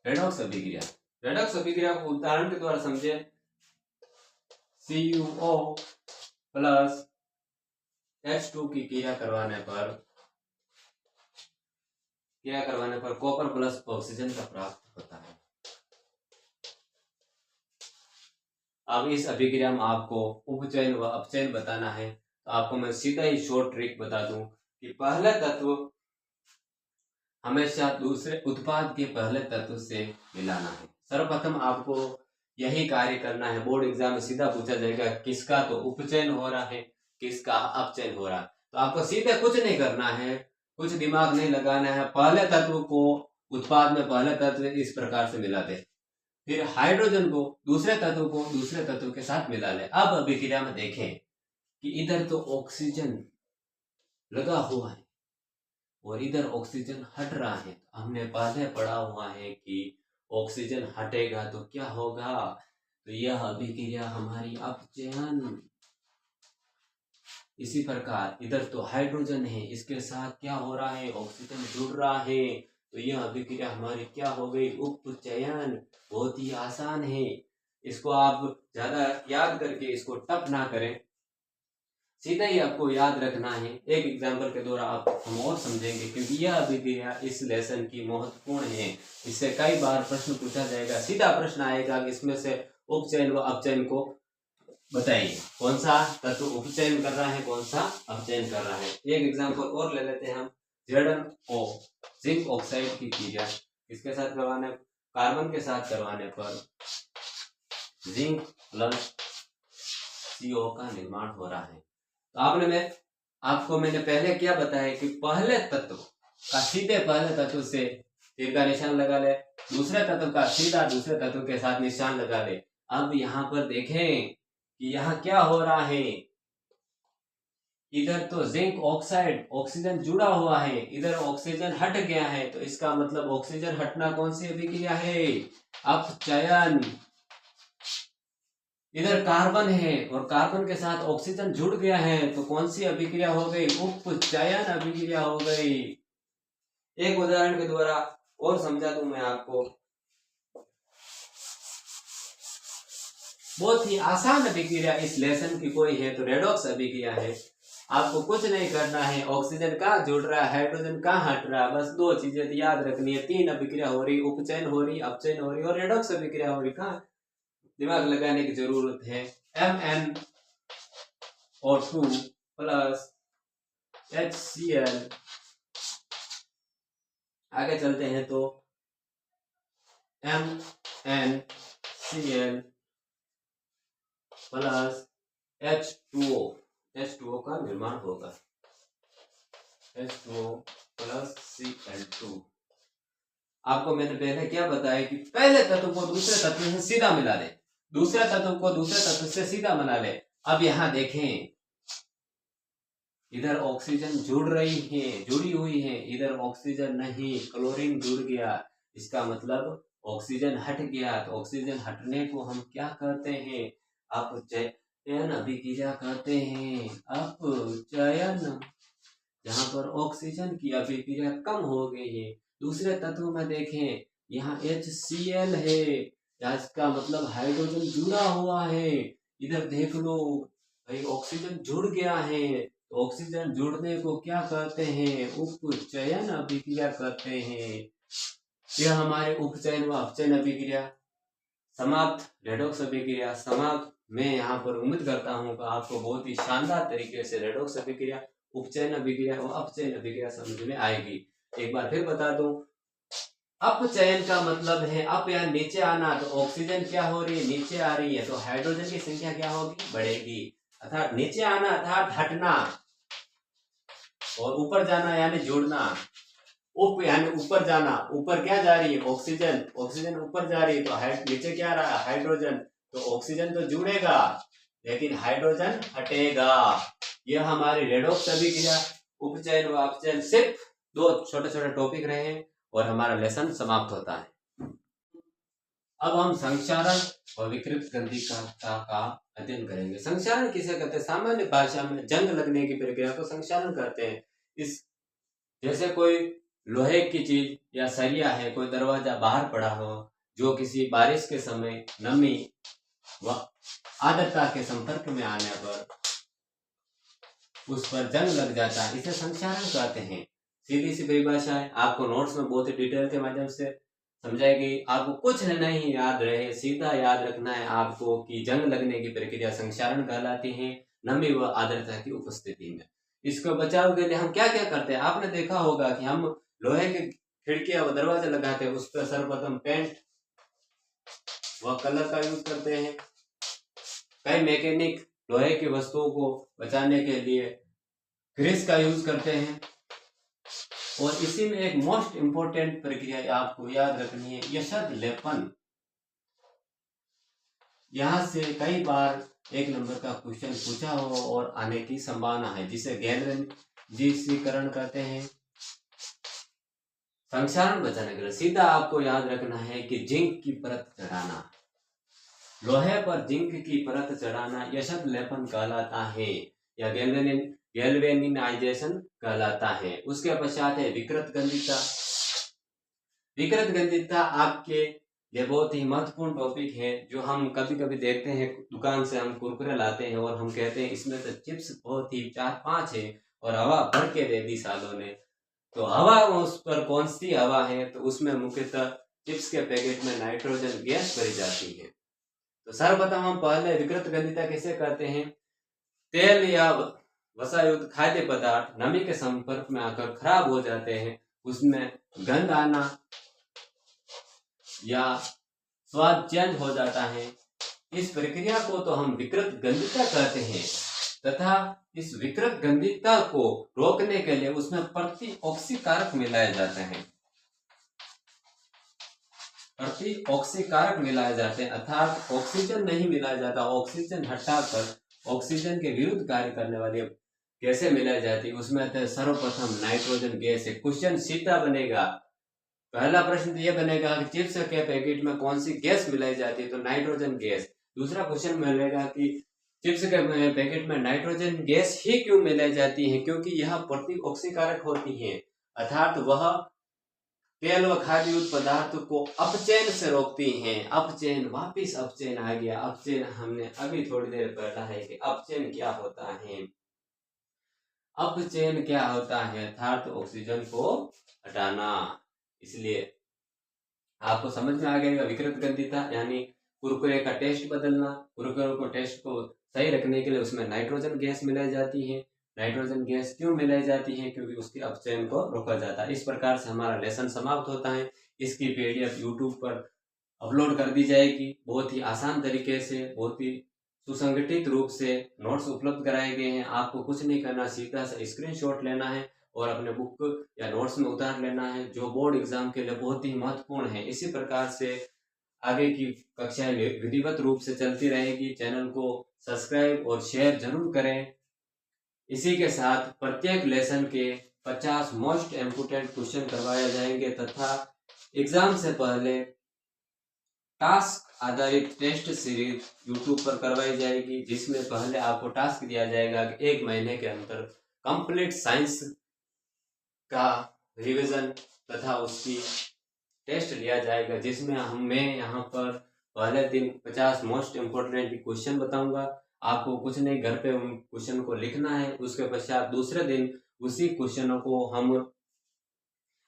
रेडॉक्स अभिक्रिया, रेडॉक्स अभिक्रिया को उदाहरण के द्वारा समझे, CuO प्लस H2 की क्रिया करवाने पर कॉपर प्लस ऑक्सीजन का प्राप्त होता है। अब इस अभिक्रिया में आपको उपचयन व अपचयन बताना है, तो आपको मैं सीधा ही शॉर्ट ट्रिक बता दूं कि पहले तत्व हमेशा दूसरे उत्पाद के पहले तत्व से मिलाना है। सर्वप्रथम आपको यही कार्य करना है। बोर्ड एग्जाम में सीधा पूछा जाएगा किसका तो उपचयन हो रहा है, किसका अपचयन हो रहा है, तो आपको सीधे कुछ नहीं करना है, कुछ दिमाग नहीं लगाना है। पहले तत्व को उत्पाद में पहले तत्व इस प्रकार से मिला दे, फिर हाइड्रोजन को दूसरे तत्व के साथ मिला ले। अब अभिक्रिया में देखें कि इधर तो ऑक्सीजन लगा हुआ है और इधर ऑक्सीजन हट रहा है। हमने पहले पढ़ा हुआ है कि ऑक्सीजन हटेगा तो क्या होगा, तो यह अभिक्रिया हमारी अपचयन। इसी प्रकार इधर तो हाइड्रोजन है, इसके साथ क्या हो रहा है, ऑक्सीजन जुड़ रहा है, तो यह अभिक्रिया हमारी क्या हो गई, उपचयन। बहुत ही आसान है, इसको आप ज्यादा याद करके इसको टफ ना करें, सीधा ही आपको याद रखना है। एक एग्जाम्पल के द्वारा आप हम और समझेंगे क्योंकि यह अभिक्रिया इस लेसन की महत्वपूर्ण है। इससे कई बार प्रश्न पूछा जाएगा, सीधा प्रश्न आएगा कि इसमें से उपचयन व अपचयन को बताइए, कौन सा तत्व उपचयन कर रहा है, कौन सा अपचयन कर रहा है। एक एग्जाम्पल और ले लेते हैं हम, ZnO जिंक ऑक्साइड की क्रिया किसके साथ करवाने, कार्बन के साथ करवाने पर जिंक प्लस CO का निर्माण हो रहा है। तो आपको मैंने पहले क्या बताया कि पहले तत्व का सीधे पहले तत्व से तीर का निशान लगा ले, दूसरे तत्व का सीधा दूसरे तत्व के साथ निशान लगा ले। अब यहाँ पर देखें कि यहाँ क्या हो रहा है, इधर तो जिंक ऑक्साइड ऑक्सीजन जुड़ा हुआ है, इधर ऑक्सीजन हट गया है, तो इसका मतलब ऑक्सीजन हटना कौन सी अभिक्रिया है, अपचयन। इधर कार्बन है और कार्बन के साथ ऑक्सीजन जुड़ गया है, तो कौन सी अभिक्रिया हो गई, उपचयन अभिक्रिया हो गई। एक उदाहरण के द्वारा और समझा दूं मैं आपको, बहुत ही आसान अभिक्रिया इस लेसन की कोई है तो रेडॉक्स अभिक्रिया है। आपको कुछ नहीं करना है, ऑक्सीजन कहाँ जुड़ रहा है, हाइड्रोजन कहाँ हट रहा है, बस दो चीजें याद रखनी है। तीन अभिक्रिया हो रही, उपचयन हो रही, अपचयन हो रही और रेडॉक्स अभिक्रिया हो रही। कहाँ दिमाग लगाने की जरूरत है। MnO2 plus HCl। आगे चलते हैं तो MnCl प्लस H2O, H2O का निर्माण होगा, H2O प्लस Cl2। आपको मैंने पहले क्या बताया कि पहले तत्व को दूसरे तत्व से सीधा मिला ले, दूसरे तत्व को दूसरे तत्व से सीधा मिला ले। अब यहां देखें, इधर ऑक्सीजन जुड़ी हुई है, इधर ऑक्सीजन नहीं, क्लोरीन जुड़ गया। इसका मतलब ऑक्सीजन हट गया। तो ऑक्सीजन हटने को हम क्या कहते हैं? अपचयन अभिक्रिया कहते हैं। अपचयन, जहां पर ऑक्सीजन की अभिक्रिया कम हो गई है। दूसरे तत्व में देखें, यहाँ HCl है, इसका मतलब हाइड्रोजन जुड़ा हुआ है। इधर देख लो भाई, ऑक्सीजन जुड़ गया है। तो ऑक्सीजन जुड़ने को क्या कहते हैं? उपचयन अभिक्रिया कहते हैं। यह हमारे उपचयन व अपचयन अभिक्रिया समाप्त, रेडॉक्स अभिक्रिया समाप्त। मैं यहाँ पर उम्मीद करता हूँ कि आपको बहुत ही शानदार तरीके से रेडॉक्स अभिक्रिया, उपचयन अभिक्रिया और अपचयन अभिक्रिया समझ में आएगी। एक बार फिर बता दूं, अपचयन का मतलब है अप या नीचे आना। तो ऑक्सीजन क्या हो रही है? नीचे आ रही है, तो हाइड्रोजन की संख्या क्या होगी? बढ़ेगी। अर्थात नीचे आना अर्थात हटना, और ऊपर जाना यानी जुड़ना। उप यानी ऊपर जाना, ऊपर क्या जा रही है? ऑक्सीजन, ऑक्सीजन ऊपर जा रही है, तो नीचे क्या आ रहा है? हाइड्रोजन। तो ऑक्सीजन तो जुड़ेगा लेकिन हाइड्रोजन हटेगा। यह हमारी रेडॉक्स अभिक्रिया, उपचयन व अपचयन, सिर्फ 2 छोटे छोटे टॉपिक रहे हैं और हमारा लेसन समाप्त होता है। अब हम संक्षारण और विकृत गंधिका का अध्ययन करेंगे। संक्षारण किसे कहते हैं? सामान्य भाषा में जंग लगने की प्रक्रिया को संक्षारण कहते हैं। इस जैसे कोई लोहे की चीज या सरिया है, कोई दरवाजा बाहर पड़ा हो, जो किसी बारिश के समय नमी व आर्द्रता के संपर्क में आने पर उस पर जंग लग जाता है, इसे संक्षारण कहते हैं। सीधी सी परिभाषा है, आपको नोट्स में बहुत ही डिटेल के माध्यम से समझाएगी। आपको कुछ नहीं याद रहे, सीधा याद रखना है आपको कि जंग लगने की प्रक्रिया संक्षारण कहलाती है, नमी व आर्द्रता की उपस्थिति में। इसको बचाव के लिए हम क्या क्या करते हैं? आपने देखा होगा कि हम लोहे की खिड़कियां व दरवाजे लगाते हैं, उस पर सर्वप्रथम पेंट व कलर का यूज करते हैं। कई मैकेनिक लोहे की वस्तुओं को बचाने के लिए ग्रीस का यूज करते हैं। और इसी में एक मोस्ट इंपोर्टेंट प्रक्रिया आपको याद रखनी है, यशद लेपन। यहां से कई बार 1 नंबर का क्वेश्चन पूछा हो और आने की संभावना है, जिसे गैल्वेनिजीकरण कहते हैं। संक्षारण बचाने के लिए सीधा आपको याद रखना है कि जिंक की परत चढ़ाना, लोहे पर जिंक की परत चढ़ाना यशद लेपन कहलाता है या गैल्वेनिनाइजेशन कहलाता है। उसके पश्चात है विकृत गंधिकता। विकृत गंधिकता आपके लिए बहुत ही महत्वपूर्ण टॉपिक है, जो हम कभी कभी देखते हैं, दुकान से हम कुरकुरे लाते हैं और हम कहते हैं इसमें तो चिप्स बहुत ही 4-5 है और हवा भर के दे दी सालों ने। तो हवा उस पर कौन सी हवा है? तो उसमें मुख्यतः चिप्स के पैकेट में नाइट्रोजन गैस भरी जाती है। तो सर्वप्रथम हम पहले विकृत गंधिकता कैसे करते हैं? तेल या वसायुक्त खाद्य पदार्थ नमी के संपर्क में आकर खराब हो जाते हैं, उसमें गंध आना या स्वाद चेंज हो जाता है। इस प्रक्रिया को तो हम विकृत गंधिकता कहते हैं, तथा इस विकृत गंधिकता को रोकने के लिए उसमें प्रतिऑक्सीकारक मिलाए जाते हैं। प्रतिऑक्सीकारक मिलाए जाते हैं, अर्थात ऑक्सीजन नहीं मिलाया जाता, ऑक्सीजन हटाकर ऑक्सीजन के विरुद्ध कार्य करने वाली गैसें मिलाई जाती है। उसमें सर्वप्रथम नाइट्रोजन गैस है। क्वेश्चन सीधा बनेगा, पहला प्रश्न तो यह बनेगा कि चिप्स के पैकेट में कौन सी गैस मिलाई जाती है? तो नाइट्रोजन गैस। दूसरा क्वेश्चन मिलेगा कि चिप्स के पैकेट में नाइट्रोजन गैस ही क्यों मिलाई जाती है? क्योंकि यह प्रतिऑक्सीकारक होती है, अर्थात वह तेल व खाद्य युक्त पदार्थ को अपचयन से रोकती हैं। अपचयन, वापिस अपचयन आ गया। अपचयन हमने अभी थोड़ी देर पढ़ा है कि अपचयन क्या होता है। अपचयन क्या होता है? अर्थात ऑक्सीजन को हटाना। इसलिए आपको समझ में आ गया विकृत गंधिकता यानी कुरकुरे का टेस्ट बदलना। कुरकुरे को टेस्ट को सही रखने के लिए उसमें नाइट्रोजन गैस मिलाई जाती है। नाइट्रोजन गैस क्यों मिलाई जाती है? क्योंकि उसके अपचयन को रोका जाता है। इस प्रकार से हमारा लेसन समाप्त होता है। इसकी पीडीएफ यूट्यूब पर अपलोड कर दी जाएगी। बहुत ही आसान तरीके से, बहुत ही सुसंगठित रूप से नोट्स उपलब्ध कराए गए हैं। आपको कुछ नहीं करना, सीधा सा स्क्रीनशॉट लेना है और अपने बुक या नोट्स में उतार लेना है, जो बोर्ड एग्जाम के लिए बहुत ही महत्वपूर्ण है। इसी प्रकार से आगे की कक्षाएं विधिवत रूप से चलती रहेगी। चैनल को सब्सक्राइब और शेयर जरूर करें। इसी के साथ प्रत्येक लेसन के 50 मोस्ट इम्पोर्टेंट क्वेश्चन करवाए जाएंगे तथा एग्जाम से पहले टास्क आधारित टेस्ट सीरीज यूट्यूब पर करवाई जाएगी, जिसमें पहले आपको टास्क दिया जाएगा कि 1 महीने के अंदर कंप्लीट साइंस का रिवीजन तथा उसकी टेस्ट लिया जाएगा, जिसमें मैं यहाँ पर पहले दिन 50 मोस्ट इम्पोर्टेंट क्वेश्चन बताऊंगा। आपको कुछ नहीं, घर पे उन क्वेश्चन को लिखना है। उसके पश्चात दूसरे दिन उसी क्वेश्चनों को हम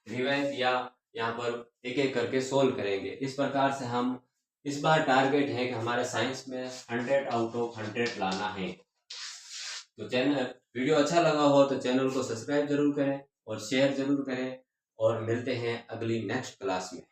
रिवाइज या यहाँ पर एक एक करके सोल्व करेंगे। इस प्रकार से हम इस बार टारगेट है कि हमारे साइंस में 100 आउट ऑफ 100 लाना है। तो चैनल वीडियो अच्छा लगा हो तो चैनल को सब्सक्राइब जरूर करें और शेयर जरूर करें, और मिलते हैं अगली नेक्स्ट क्लास में।